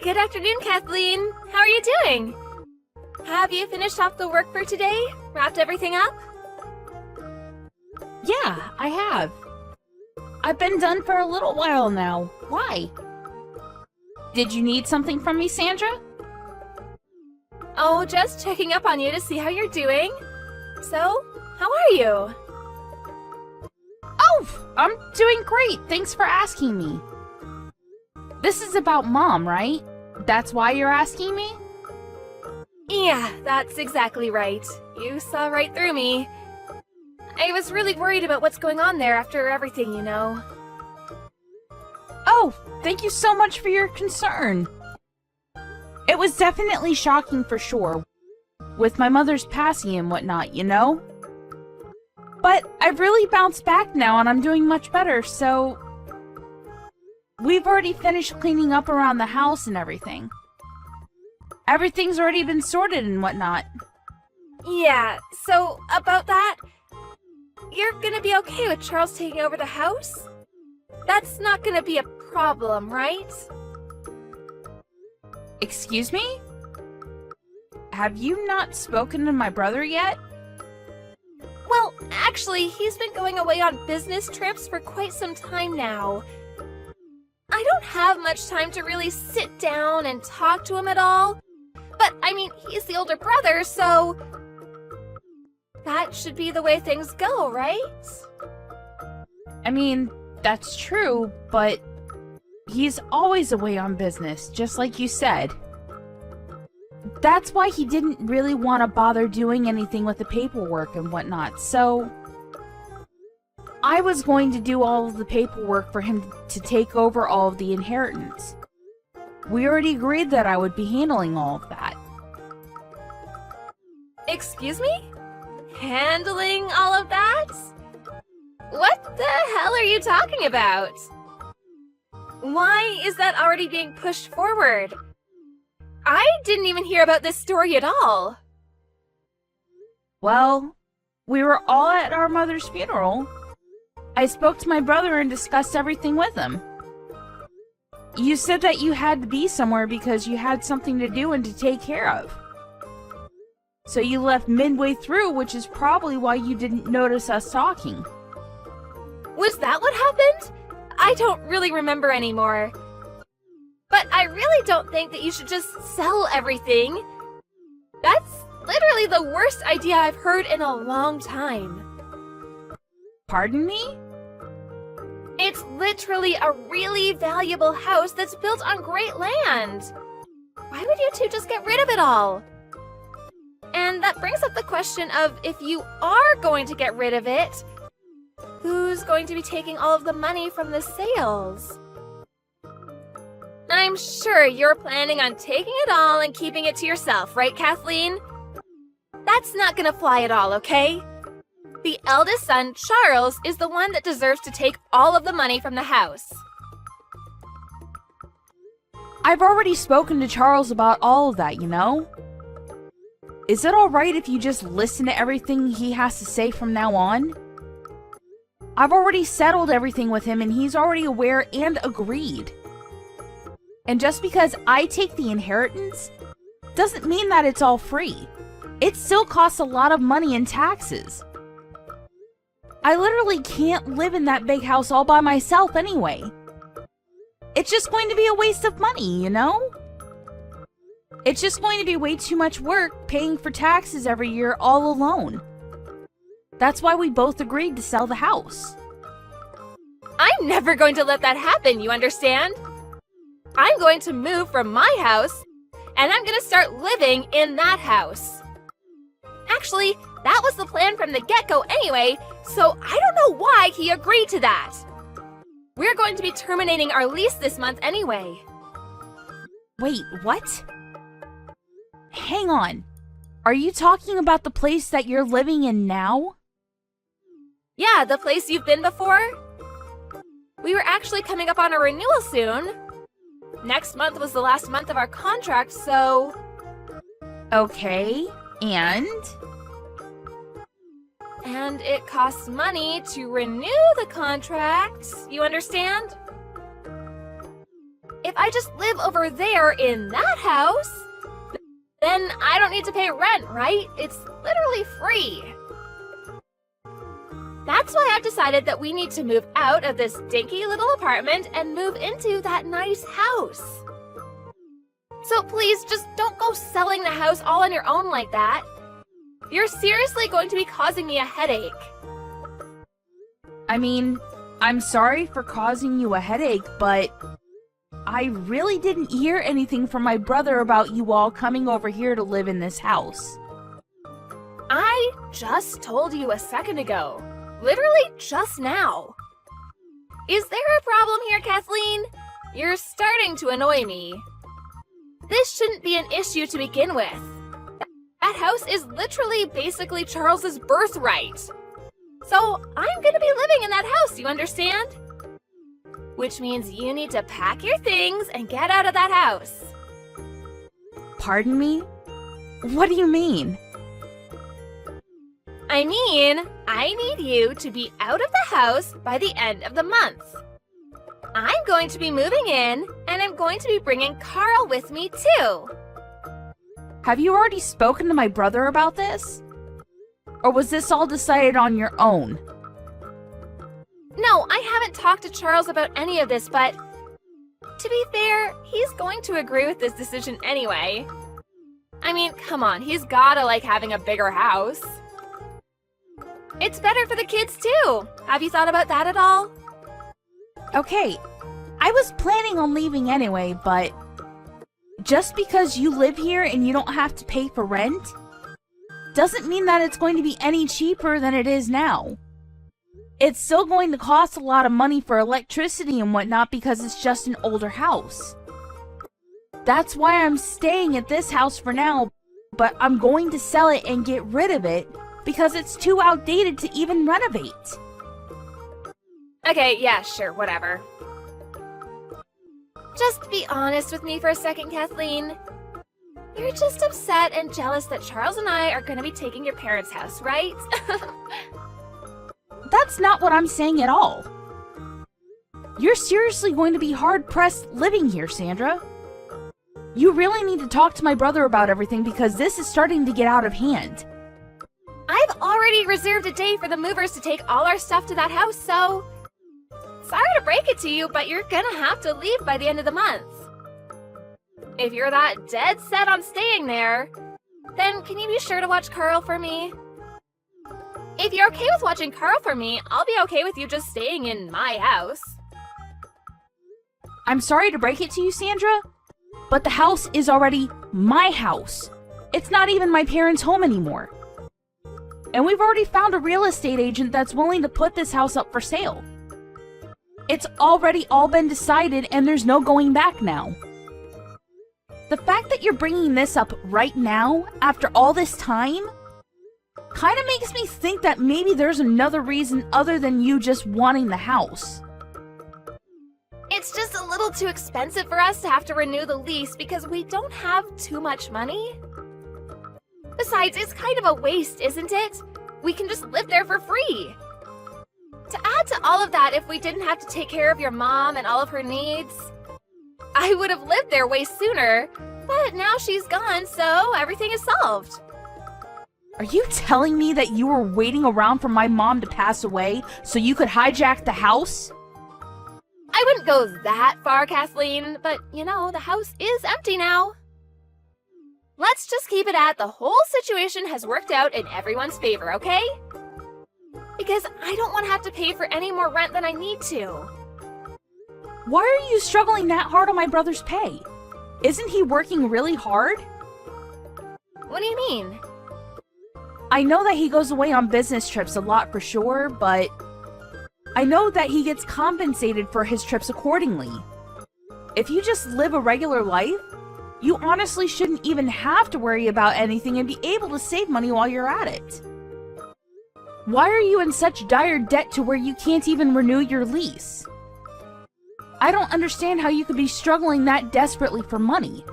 good afternoon, Kathleen. How are you doing? Have you finished off the work for today? Wrapped everything up? Yeah, I have. I've been done for a little while now. Why? Did you need something from me, Sandra? Oh, just checking up on you to see how you're doing. So, how are you? Oh, I'm doing great. Thanks for asking me. This is about Mom, right? That's why you're asking me? Yeah, that's exactly right. You saw right through me. I was really worried about what's going on there after everything, you know. Oh, thank you so much for your concern. It was definitely shocking for sure, with my mother's passing and whatnot, you know? But I've really bounced back now and I'm doing much better, so... We've already finished cleaning up around the house and everything. Everything's already been sorted and whatnot. Yeah, so about that, you're gonna be okay with Charles taking over the house? That's not gonna be a problem, right? Excuse me? Have you not spoken to my brother yet? Well, actually, he's been going away on business trips for quite some time now. I don't have much time to really sit down and talk to him at all. But, I mean, he's the older brother, so... that should be the way things go, right? I mean, that's true, but he's always away on business, just like you said. That's why he didn't really want to bother doing anything with the paperwork and whatnot, so... I was going to do all of the paperwork for him to take over all of the inheritance. We already agreed that I would be handling all of that. Excuse me? Handling all of that? What the hell are you talking about? Why is that already being pushed forward? I didn't even hear about this story at all. Well, we were all at our mother's funeral. I spoke to my brother and discussed everything with him. You said that you had to be somewhere because you had something to do and to take care of. So you left midway through, which is probably why you didn't notice us talking. Was that what happened? I don't really remember anymore. But I really don't think that you should just sell everything. That's literally the worst idea I've heard in a long time. Pardon me? It's literally a really valuable house that's built on great land. Why would you two just get rid of it all? And that brings up the question of, if you are going to get rid of it, who's going to be taking all of the money from the sales? I'm sure you're planning on taking it all and keeping it to yourself, right, Kathleen? That's not gonna fly at all, okay? The eldest son, Charles, is the one that deserves to take all of the money from the house. I've already spoken to Charles about all of that, you know? Is it alright if you just listen to everything he has to say from now on? I've already settled everything with him and he's already aware and agreed. And just because I take the inheritance doesn't mean that it's all free. It still costs a lot of money in taxes. I literally can't live in that big house all by myself anyway. It's just going to be a waste of money, you know? It's just going to be way too much work paying for taxes every year all alone. That's why we both agreed to sell the house. I'm never going to let that happen, you understand? I'm going to move from my house, and I'm going to start living in that house. Actually, that was the plan from the get-go anyway, so I don't know why he agreed to that. We're going to be terminating our lease this month anyway. Wait, what? Hang on. Are you talking about the place that you're living in now? Yeah, the place you've been before. We were actually coming up on a renewal soon. Next month was the last month of our contract, so... Okay, and? And it costs money to renew the contract, you understand? if I just live over there in that house, then I don't need to pay rent, right? It's literally free. That's why I've decided that we need to move out of this dinky little apartment and move into that nice house. So please, just don't go selling the house all on your own like that. You're seriously going to be causing me a headache. I mean, I'm sorry for causing you a headache, but I really didn't hear anything from my brother about you all coming over here to live in this house. I just told you a second ago. Literally just now. Is there a problem here, Kathleen? You're starting to annoy me. This shouldn't be an issue to begin with. That house is literally basically Charles's birthright. So I'm gonna be living in that house, you understand? Which means you need to pack your things and get out of that house. Pardon me? What do you mean? I mean, I need you to be out of the house by the end of the month. I'm going to be moving in, and I'm going to be bringing Carl with me too. Have you already spoken to my brother about this? Or was this all decided on your own? No, I haven't talked to Charles about any of this, but to be fair, he's going to agree with this decision anyway. I mean, come on, he's gotta like having a bigger house. It's better for the kids too. Have you thought about that at all? Okay, I was planning on leaving anyway, but just because you live here and you don't have to pay for rent doesn't mean that it's going to be any cheaper than it is now. It's still going to cost a lot of money for electricity and whatnot because it's just an older house. That's why I'm staying at this house for now, but I'm going to sell it and get rid of it because it's too outdated to even renovate. Okay, yeah, sure, whatever. Just be honest with me for a second, Kathleen. You're just upset and jealous that Charles and I are going to be taking your parents' house, right? That's not what I'm saying at all. You're seriously going to be hard-pressed living here, Sandra. You really need to talk to my brother about everything because this is starting to get out of hand. I've already reserved a day for the movers to take all our stuff to that house, so... Sorry to break it to you, but you're gonna have to leave by the end of the month. If you're that dead set on staying there, then can you be sure to watch Carl for me? If you're okay with watching Carl for me, I'll be okay with you just staying in my house. I'm sorry to break it to you, Sandra, but the house is already my house. It's not even my parents' home anymore. And we've already found a real estate agent that's willing to put this house up for sale. It's already all been decided and there's no going back now. The fact that you're bringing this up right now, after all this time, kind of makes me think that maybe there's another reason other than you just wanting the house. It's just a little too expensive for us to have to renew the lease because we don't have too much money. Besides, it's kind of a waste, isn't it? We can just live there for free. To add to all of that, if we didn't have to take care of your mom and all of her needs, I would have lived there way sooner, but now she's gone, so everything is solved. Are you telling me that you were waiting around for my mom to pass away so you could hijack the house? I wouldn't go that far, Kathleen, but you know, the house is empty now. Let's just keep it at the whole situation has worked out in everyone's favor, okay? Because I don't want to have to pay for any more rent than I need to. Why are you struggling that hard on my brother's pay? Isn't he working really hard? What do you mean? I know that he goes away on business trips a lot for sure, but I know that he gets compensated for his trips accordingly. If you just live a regular life, you honestly shouldn't even have to worry about anything and be able to save money while you're at it. Why are you in such dire debt to where you can't even renew your lease? I don't understand how you could be struggling that desperately for money.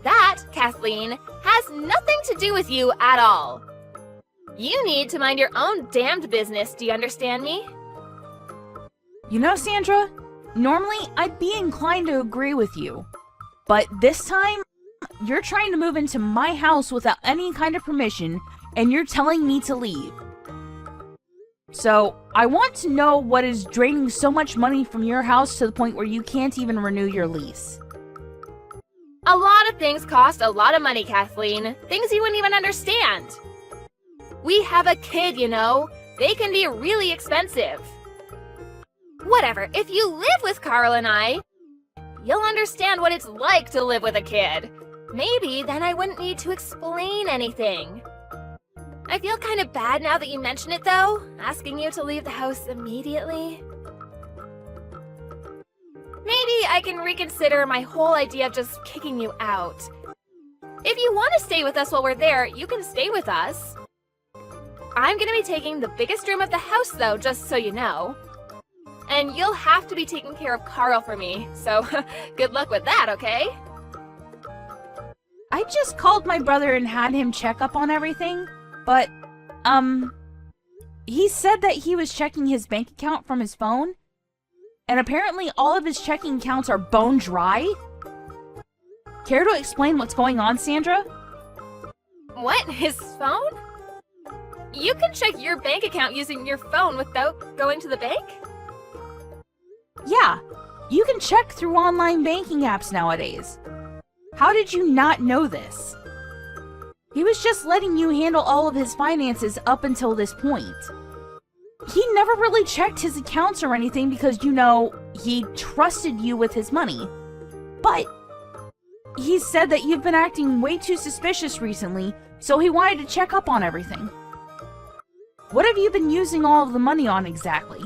That, Kathleen, has nothing to do with you at all. You need to mind your own damned business, do you understand me? You know, Sandra, Normally, I'd be inclined to agree with you. But this time, you're trying to move into my house without any kind of permission, and you're telling me to leave. So, I want to know what is draining so much money from your house to the point where you can't even renew your lease. A lot of things cost a lot of money, Kathleen. Things you wouldn't even understand. We have a kid, you know. They can be really expensive. Whatever, if you live with Carl and I, you'll understand what it's like to live with a kid. Maybe then I wouldn't need to explain anything. I feel kind of bad now that you mention it, though, asking you to leave the house immediately. Maybe I can reconsider my whole idea of just kicking you out. If you want to stay with us while we're there, you can stay with us. I'm going to be taking the biggest room of the house, though, just so you know. And you'll have to be taking care of Carl for me, so good luck with that, okay? I just called my brother and had him check up on everything, but, he said that he was checking his bank account from his phone, and apparently all of his checking accounts are bone dry. Care to explain what's going on, Sandra? What? His phone? You can check your bank account using your phone without going to the bank? Yeah, you can check through online banking apps nowadays. How did you not know this? He was just letting you handle all of his finances up until this point. He never really checked his accounts or anything because, you know, he trusted you with his money. But he said that you've been acting way too suspicious recently, so he wanted to check up on everything. What have you been using all of the money on exactly?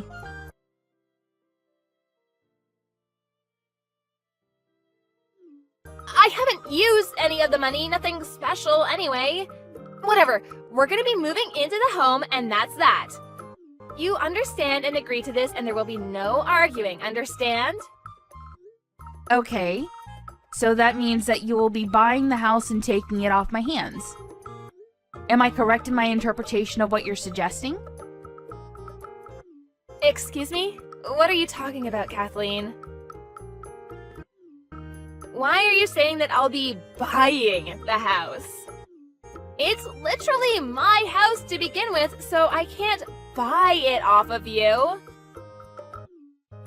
I haven't used any of the money, nothing special anyway. Whatever, we're gonna be moving into the home and that's that. You understand and agree to this and there will be no arguing, understand? Okay, so that means that you will be buying the house and taking it off my hands. Am I correct in my interpretation of what you're suggesting? Excuse me? What are you talking about, Kathleen? Why are you saying that I'll be buying the house? It's literally my house to begin with, so I can't buy it off of you.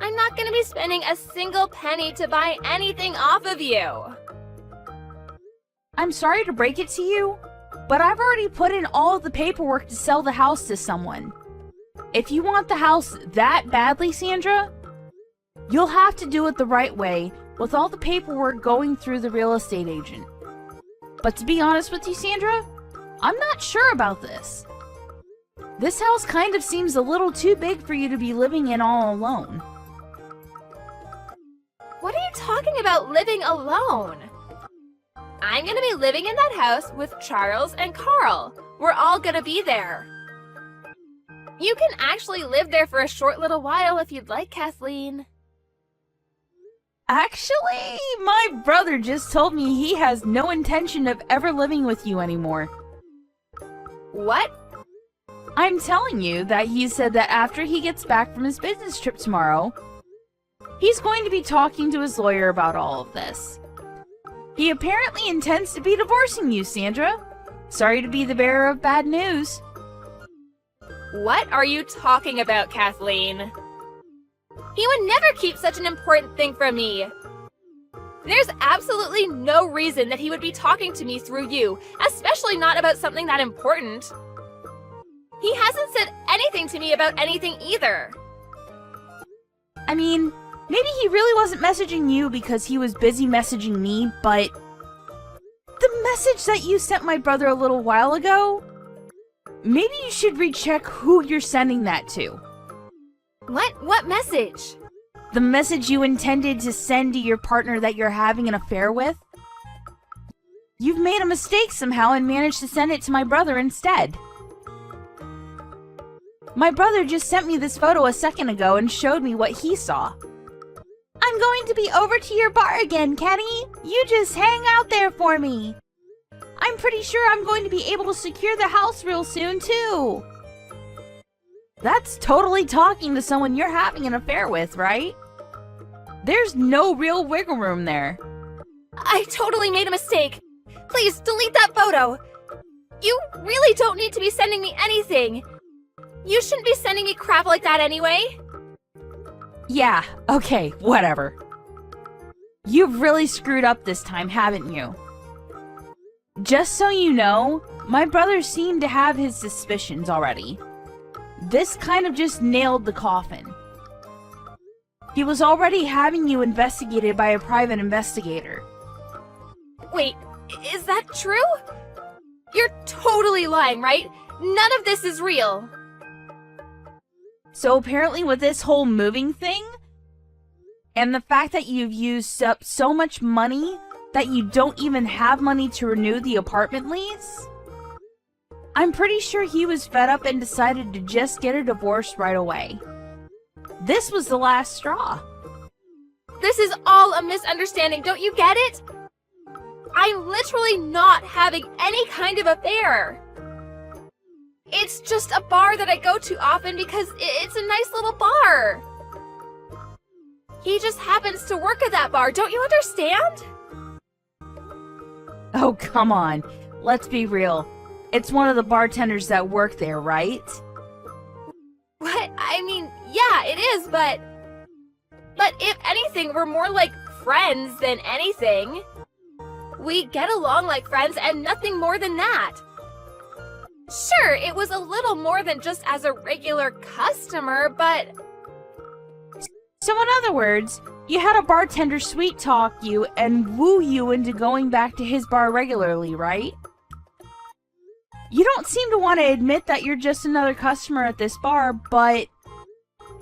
I'm not gonna be spending a single penny to buy anything off of you. I'm sorry to break it to you, but I've already put in all of the paperwork to sell the house to someone. If you want the house that badly, Sandra, you'll have to do it the right way with all the paperwork going through the real estate agent. But to be honest with you, Sandra, I'm not sure about this. This house kind of seems a little too big for you to be living in all alone. What are you talking about living alone? I'm gonna be living in that house with Charles and Carl. We're all gonna be there. You can actually live there for a short little while if you'd like, Kathleen. Actually, my brother just told me he has no intention of ever living with you anymore. What? I'm telling you that he said that after he gets back from his business trip tomorrow, he's going to be talking to his lawyer about all of this. He apparently intends to be divorcing you, Sandra. Sorry to be the bearer of bad news. What are you talking about, Kathleen? He would never keep such an important thing from me. There's absolutely no reason that he would be talking to me through you, especially not about something that important. He hasn't said anything to me about anything either. I mean, maybe he really wasn't messaging you because he was busy messaging me, but the message that you sent my brother a little while ago, maybe you should recheck who you're sending that to. What message? The message you intended to send to your partner that you're having an affair with? You've made a mistake somehow and managed to send it to my brother instead. My brother just sent me this photo a second ago and showed me what he saw. I'm going to be over to your bar again, Kenny. You just hang out there for me. I'm pretty sure I'm going to be able to secure the house real soon, too. That's totally talking to someone you're having an affair with, right? There's no real wiggle room there. I totally made a mistake. Please delete that photo. You really don't need to be sending me anything. You shouldn't be sending me crap like that anyway. Yeah, okay, whatever. You've really screwed up this time, haven't you? Just so you know, my brother seemed to have his suspicions already. This kind of just nailed the coffin. He was already having you investigated by a private investigator. Wait, is that true? You're totally lying, right? None of this is real. So apparently with this whole moving thing, and the fact that you've used up so much money that you don't even have money to renew the apartment lease, I'm pretty sure he was fed up and decided to just get a divorce right away. This was the last straw. This is all a misunderstanding, don't you get it? I'm literally not having any kind of affair. It's just a bar that I go to often because it's a nice little bar. He just happens to work at that bar, don't you understand? Oh, come on. Let's be real. It's one of the bartenders that work there, right? What? I mean, yeah, it is, but if anything, we're more like friends than anything. We get along like friends and nothing more than that. Sure, it was a little more than just as a regular customer, but... So in other words, you had a bartender sweet talk you and woo you into going back to his bar regularly, right? You don't seem to want to admit that you're just another customer at this bar, but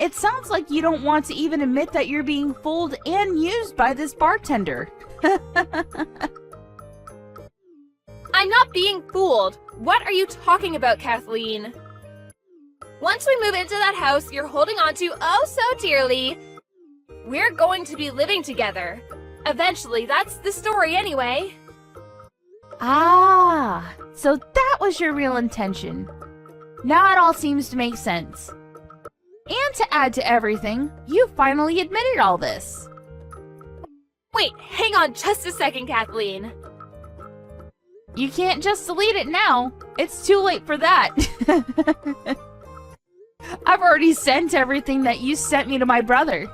it sounds like you don't want to even admit that you're being fooled and used by this bartender. I'm not being fooled. What are you talking about, Kathleen? Once we move into that house you're holding on to oh so dearly, we're going to be living together. Eventually, that's the story anyway. Ah, so that was your real intention. Now it all seems to make sense. And to add to everything, you finally admitted all this. Wait, hang on just a second, Kathleen. You can't just delete it now. It's too late for that. I've already sent everything that you sent me to my brother.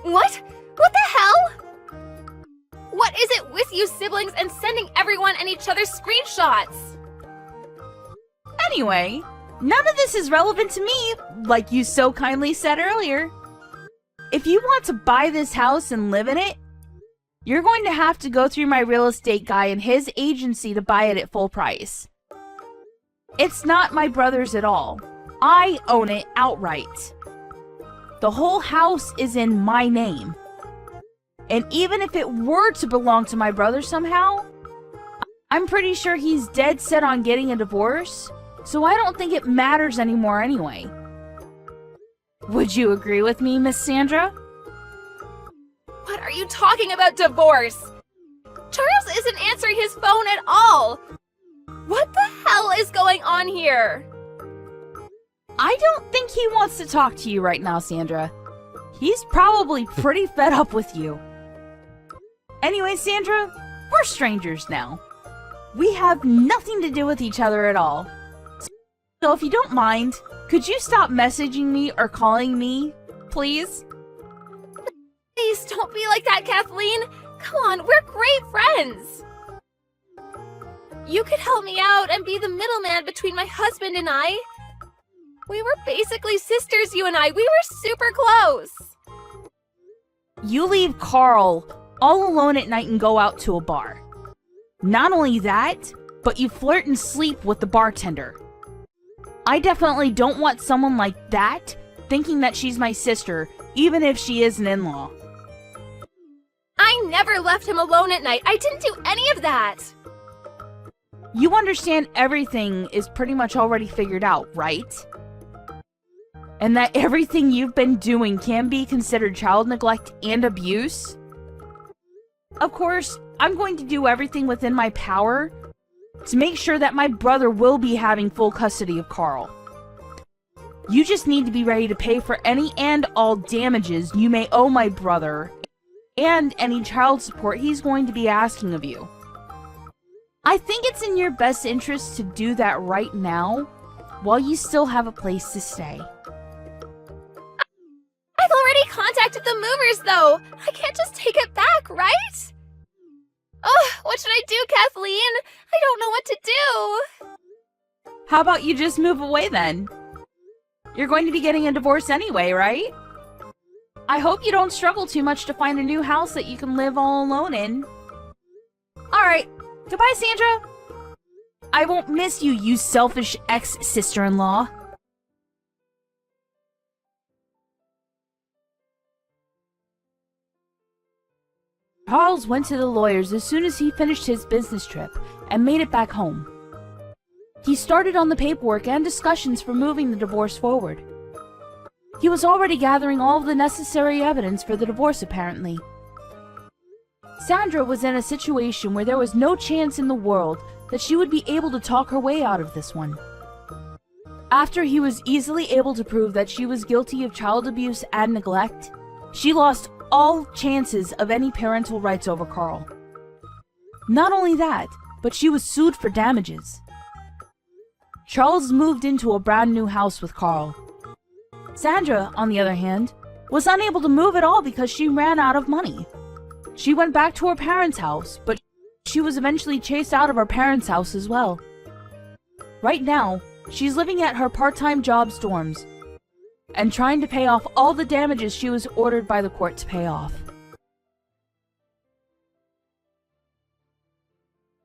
What? What the hell? What is it with you siblings and sending everyone and each other screenshots? Anyway, none of this is relevant to me, like you so kindly said earlier. If you want to buy this house and live in it, you're going to have to go through my real estate guy and his agency to buy it at full price. It's not my brother's at all. I own it outright. The whole house is in my name. And even if it were to belong to my brother somehow, I'm pretty sure he's dead set on getting a divorce, so I don't think it matters anymore anyway. Would you agree with me, Miss Sandra? What are you talking about divorce? Charles isn't answering his phone at all. What the hell is going on here? I don't think he wants to talk to you right now, Sandra. He's probably pretty fed up with you. Anyway, Sandra, we're strangers now. We have nothing to do with each other at all. So if you don't mind, could you stop messaging me or calling me, please? Please don't be like that, Kathleen. Come on, we're great friends. You could help me out and be the middleman between my husband and I. We were basically sisters, you and I. We were super close. You leave Carl all alone at night and go out to a bar. Not only that, but you flirt and sleep with the bartender. I definitely don't want someone like that thinking that she's my sister, even if she is an in-law. I never left him alone at night. I didn't do any of that. You understand everything is pretty much already figured out, right? And that everything you've been doing can be considered child neglect and abuse? Of course, I'm going to do everything within my power to make sure that my brother will be having full custody of Carl. You just need to be ready to pay for any and all damages you may owe my brother, and any child support he's going to be asking of you. I think it's in your best interest to do that right now, while you still have a place to stay. I've already contacted the movers, though. I can't just take it back, right? Oh, what should I do, Kathleen? I don't know what to do. How about you just move away then? You're going to be getting a divorce anyway, right? I hope you don't struggle too much to find a new house that you can live all alone in. Alright, goodbye, Sandra. I won't miss you, you selfish ex-sister-in-law. Charles went to the lawyers as soon as he finished his business trip and made it back home. He started on the paperwork and discussions for moving the divorce forward. He was already gathering all of the necessary evidence for the divorce, apparently. Sandra was in a situation where there was no chance in the world that she would be able to talk her way out of this one. After he was easily able to prove that she was guilty of child abuse and neglect, she lost all chances of any parental rights over Carl. Not only that, but she was sued for damages. Charles moved into a brand new house with Carl. Sandra, on the other hand, was unable to move at all because she ran out of money. She went back to her parents' house, but she was eventually chased out of her parents' house as well. Right now, she's living at her part-time job's dorms and trying to pay off all the damages she was ordered by the court to pay off.